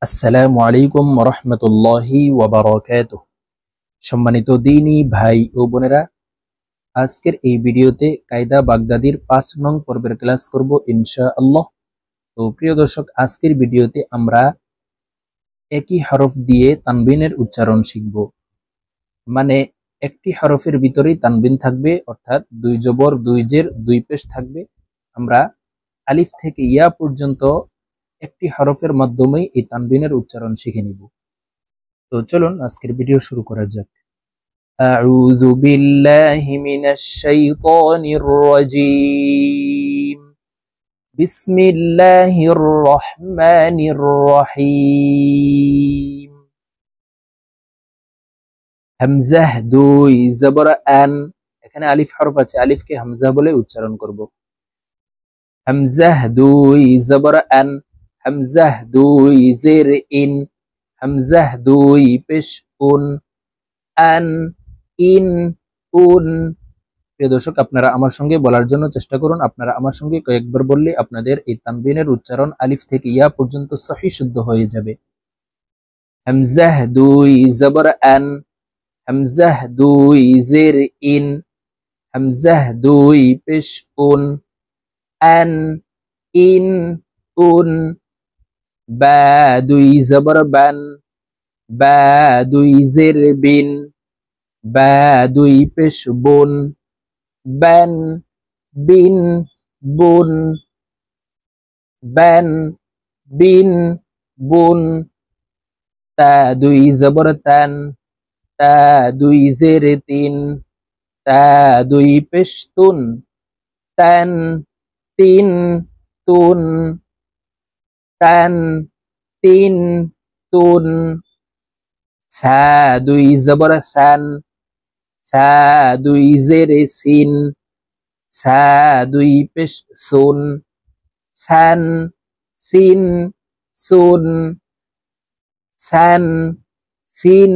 আসসালামু আলাইকুম রহমতুল্লাহি ওয়াবারাকাতুহ। সম্মানিত দিনী ভাই ও বোনেরা, আজকের এই ভিডিওতে কায়দা বাগদাদির ৫ নং পর্বের ক্লাস করব ইনশাআল্লাহ। তো প্রিয় দর্শক, আজকের ভিডিওতে আমরা একই হরফ দিয়ে তানবিনের উচ্চারণ শিখব। মানে একটি হরফের ভিতরেই তানবিন থাকবে, অর্থাৎ ২ জবর ২ জের ২ পেশ থাকবে। আমরা আলিফ থেকে ইয়া পর্যন্ত একটি হরফের মাধ্যমেই এই তানবিনের উচ্চারণ শিখে নিব। তো চলুন আজকের ভিডিও শুরু করা যাক। أعوذ بالله من الشيطان الرجيم بسم الله الرحمن الرحيم হামজা দুই জবর আন, এখানে আলিফ হরফ আছে, আলিফকে হামজা বলে উচ্চারণ করব। হামজা দুই জবর আন, হামজা দুই জের ইন, হামজা দুই পেশ উন, আন ইন উন। প্রিয় দর্শক, আপনারা আমার সঙ্গে বলার জন্য চেষ্টা করুন। আপনারা আমার সঙ্গে কয়েকবার বললে আপনাদের এই তানবিনের উচ্চারণ আলিফ থেকে ইয়া পর্যন্ত সহি শুদ্ধ হয়ে যাবে। হামজা দুই জবর আন, হামজা দুই জের ইন, হামজা দুই পেশ উন, আন ইন উন। বা দুই জবর বান, বা দুই জের বিন, বা দুই পেশ বুন, বান বিন বুন, বান বিন বুন। তা দুই জবর তান, তা দুই জের তিন, তা দুই পেশ তুন, তান তিন তুন, তান তিন তুন। সা দুই জবর সান, সা দুই জের সিন, সা দুই পেশ সুন, সান সিন সুন, সান সিন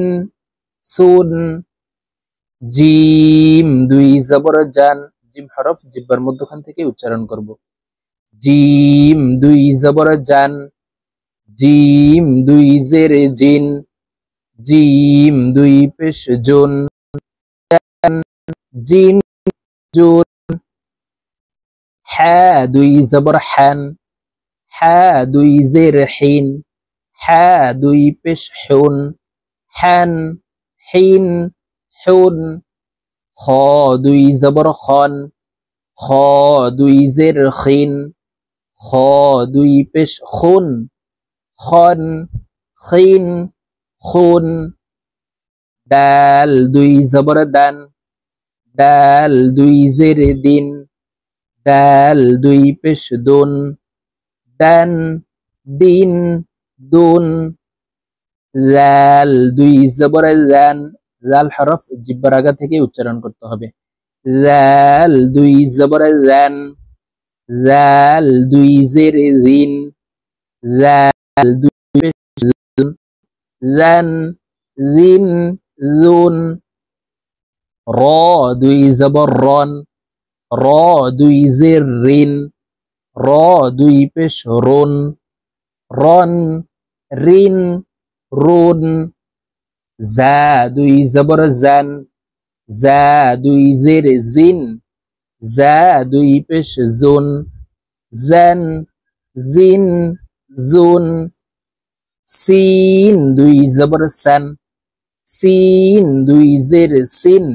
সুন। জিম দুই জবর জান, জিম হরফ জিহ্বার মধ্যখান থেকে উচ্চারণ করব। জিম দুই জবর জান, জিম দুই জের জিন, জিম দুই পেশ জুন, জিন জুন। হা দুই জবর হান, হা দুই জের হিন, হা দুই পেশ হুন, হান হিন হুন। খ দুই জবর খন, খ দুই জের খিন, খ দুই পেশ খুন, খন খিন খুন। দাল দুই জবর দান, দাল দুই জের দিন, দাল দুই পেশ দুন, দান দিন দুন। লাল দুই জবর জান, লাল হরফ জিহ্বার আগা থেকে উচ্চারণ করতে হবে। লাল দুই জবর জান, লাল দুই জের জিন, লাল দুই পেশ জুন, জান জিন জুন। র দুই জবর রন, র দুই জের রিন, র দুই পেশ রুন, রন রিন রুন। জা দুই জবর জান, জা দুই জের জিন, জা দুই পেশ জুন, জান জিন জুন। সিন দুই জবর সান, সিন দুই জের সিন,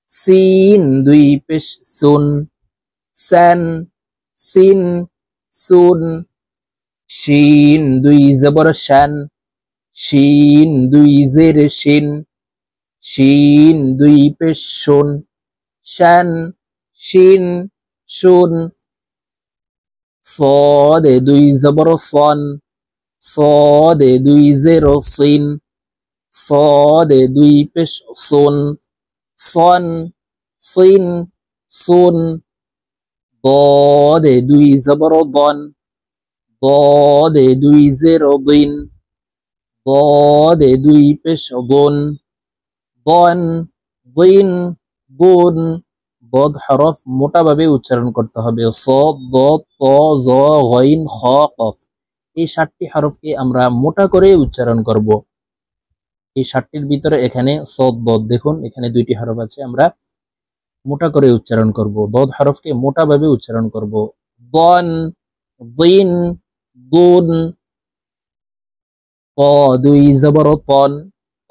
সিন দুই পেশ সুন, সান সিন সুন। শিন দুই জবর শান, শিন দুই জের শিন, শিন দুই পেশ শুন, শান শিন শুন। صاد দুই জবর সন, صاد দুই জের সিন, صاد দুই পেশ সুন, সন সিন সুন। ضاد দুই জবর দন, ضاد দুই জের দিন, ضاد দুই পেশ দন, দন দিন বুন। বদ হরফ মোটাভাবে উচ্চারণ করতে হবে। স দ ত জ গইন খ কফ, এই 7টি হরফকে আমরা মোটা করে উচ্চারণ করব। এই 7টির ভিতরে এখানে সদ দদ, দেখুন এখানে 2টি হরফ আছে, আমরা মোটা করে উচ্চারণ করব। দদ হরফকে মোটা ভাবে উচ্চারণ করব। দন, দিন, দুন। ত দুই জবর তন,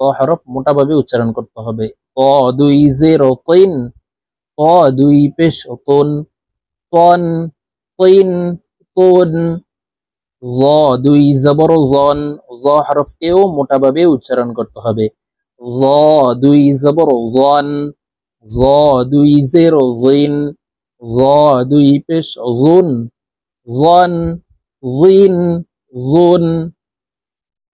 ত হরফ মোটা ভাবে উচ্চারণ করতে হবে। ত দুই জের তিন, ত দুই পেশ তুন, তন, তিন, তুন। জ দুই জবর জন, জ হরফকেও মোটা ভাবে উচ্চারণ করতে হবে। জ দুই জবর জন, জ দুই জের জিন, জ দুই পেশ জুন, জন, জিন, জুন।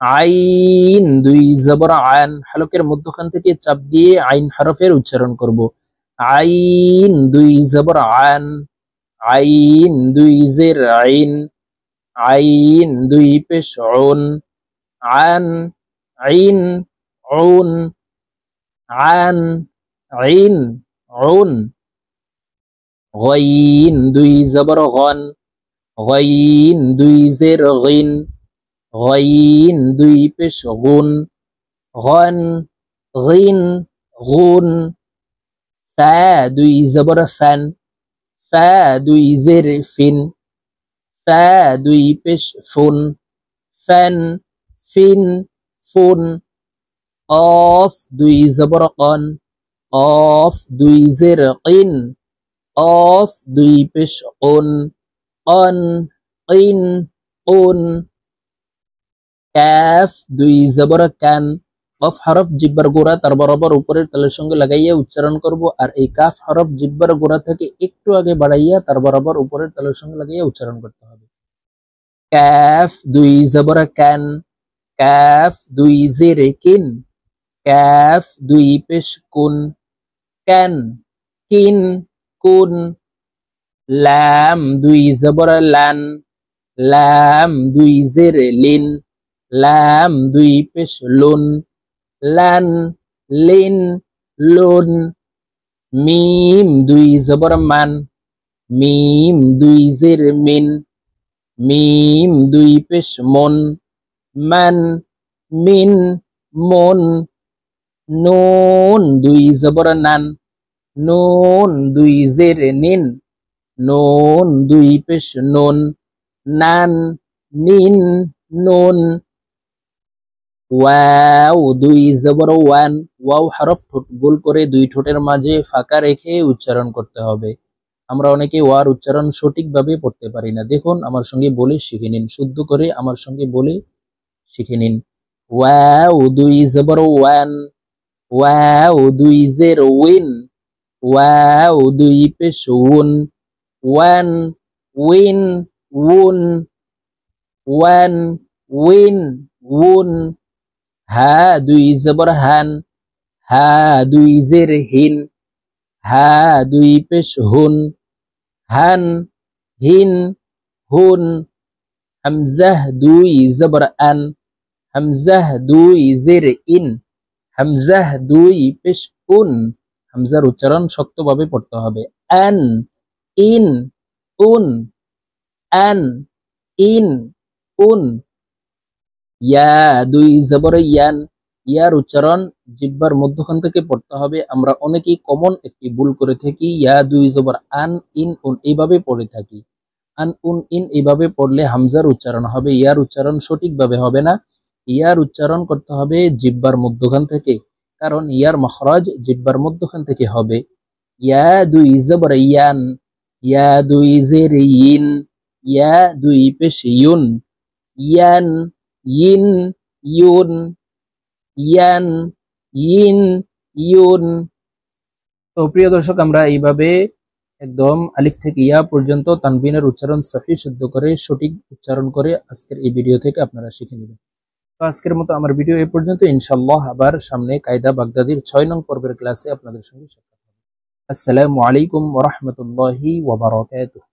আইন দুই জবর আন, হালকের মধ্যখান থেকে চাপ দিয়ে আইন হরফের উচ্চারণ করব। আইন দুই জবর আন, আইন দুই জের আইন, আইন দুই পেশ উন, আন, আইন, উন, আন, আইন, উন। গাইন দুই জবর গন, গাইন দুই জের গিন, গাইন দুই পেশ গুন, গন, গিন, গুন। ফা দুই জবর ফান, ফা দুই জের ফিন, ফা দুই পেশ ফুন, ফান, ফিন, ফুন। কফ দুই জবর কন, কফ দুই জের কিন, কফ দুই পেশ কুন, কন, কিন, কুন। কাফ দুই জবর কান, কফ হরফ জিহ্বার গোড়া তার বরাবর উপরের তালের সঙ্গে লাগাইয়া উচ্চারণ করব, আর এই কাফ হরফ জিহ্বার গোড়া থেকে একটু আগে বাড়াইয়া তার বরাবর উপরের তালের সঙ্গে লাগাইয়া উচ্চারণ করতে হবে। কাফ দুই জবর কান, কাফ দুই জের কিন, কাফ দুই পেশ কুন, কান, কিন, কুন। লাম দুই জবর লান, লাম দুই জের লিন, লাম দুই পেশ লুন, লান, লিন, লুন। মিম দুই জবর মান, মিম দুই জের মিন, মিম দুই পেশ মন, মান, মিন, মন। নুন দুই জবর নান, নুন দুই জের নিন, নুন দুই পেশ নুন, নান, নিন, নুন। ওয়াও দুই জবর ওয়ান, ওয়াও হরফ ঠোঁট গোল করে দুই ঠোঁটের মাঝে ফাঁকা রেখে উচ্চারণ করতে হবে। আমরা অনেকে ওয়ার উচ্চারণ সঠিকভাবে পড়তে পারি না, দেখুন আমার সঙ্গে বলে শিখে নিন, শুদ্ধ করে আমার সঙ্গে বলে শিখে নিন। ওয়াও দুই জবর ওয়ান, ওয়াও দুই জের উইন, ওয়াও দুই পেশ উন, ওয়ান, উইন, উন, ওয়ান, উইন, উন। হা দুই জবর হান, হা দুই জের হিন, হা দুই পেশ হুন, হান, হিন, হুন। হামজাহ দুই জবর আন, হামজাহ দুই জের ইন, হামজাহ দুই পেশ উন, হামজার উচ্চারণ শক্তভাবে পড়তে হবে। আন, ইন, উন, আন, ইন, উন। ইয়া দুই জবর ইয়ান, ইয়ার উচ্চারণ জিহ্বার মধ্যখান থেকে পড়তে হবে। আমরা অনেকেই কমন একটি ভুল করে থাকি, ইয়া দুই জবর আন, ইন, উন এইভাবে পড়ে থাকি। আন, উন, ইন এইভাবে পড়লে হামজার উচ্চারণ হবে, ইয়ার উচ্চারণ সঠিকভাবে হবে না। ইয়ার উচ্চারণ করতে হবে জিহ্বার মধ্যখান থেকে, কারণ ইয়ার মখরাজ জিহ্বার মধ্যখান থেকে হবে। ইয়া দুই জবর ইয়ান, ইয়া দুই জের ইন, ইয়া দুই পেশ ইউন, ইয়ান, ইন, ইউন, ইয়ান, ইন, ইউন। তো প্রিয় দর্শক, আমরা এইভাবে একদম আলিফ থেকে ইয়া পর্যন্ত তানবিনের উচ্চারণ সহি শুদ্ধ করে সঠিক উচ্চারণ করে আজকের এই ভিডিও থেকে আপনারা শিখে নেবেন। তো আজকের মতো আমার ভিডিও এই পর্যন্ত, ইনশাআল্লাহ আবার সামনে কায়দা বাগদাদির 6 নং পর্বের ক্লাসে আপনাদের সঙ্গে সাক্ষাৎ হবে। আসসালামু আলাইকুম ওয়া রাহমাতুল্লাহি ওয়া বারাকাতুহু।